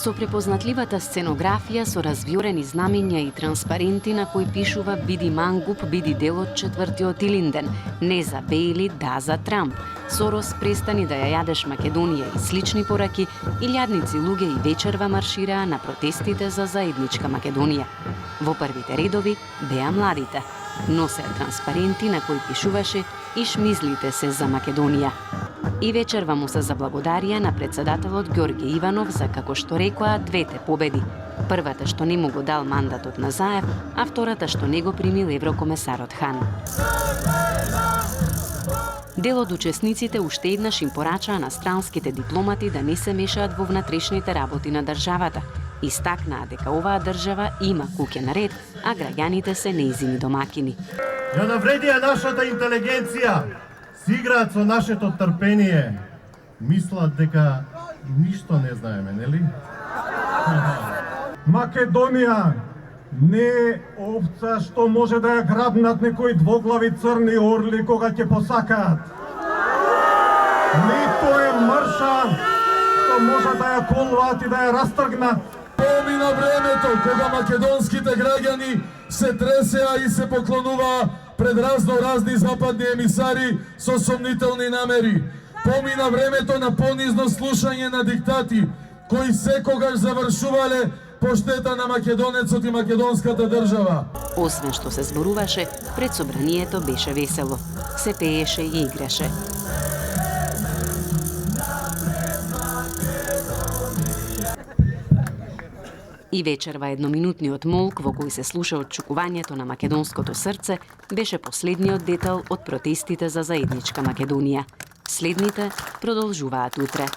Со препознатливата сценографија со развиорени знамења и транспаренти на кои пишува «Биди мангуп, биди дел од четвртиот Илинден», «Не за Бейли, да за Трамп», «Сорос, престани да ја јадеш Македонија» и слични пораки, илјадници луѓе и вечерва маршираа на протестите за заедничка Македонија. Во првите редови беа младите. Носеа транспаренти на кои пишуваше «Иш мислите се за Македонија». И вечерва му се заблагодарија на председателот Ѓорѓе Иванов за, како што рекоа, двете победи. Првата што не му го дал мандатот на Заев, а втората што не го примил еврокомесарот Хан. Дел од учесниците уште еднаш им порачаа на странските дипломати да не се мешаат во внатрешните работи на државата. Истакнаа дека оваа држава има куќе на ред, а граѓаните се нејзини домакини. Ја навредија нашата интелигенција, си играат со нашето трпение. Мислат дека ништо не знаеме, нели? Македонија не е овца што може да ја грабнат некои двоглави црни орли кога ќе посакаат. Ниту е мрша што може да ја колваат и да ја растргнат. Помина времето кога македонските граѓани се тресеа и се поклонуваа пред разни западни емисари со сомнителни намери. Помина времето на понизно слушање на диктати кои секогаш завршувале по штета на македонецот и македонската држава. Освен што се зборуваше, пред собранието беше весело. Се пееше и играше. И вечерва едноминутниот молк во кој се слуша отчукувањето на македонското срце беше последниот детал од протестите за заедничка Македонија. Следните продолжуваат утре.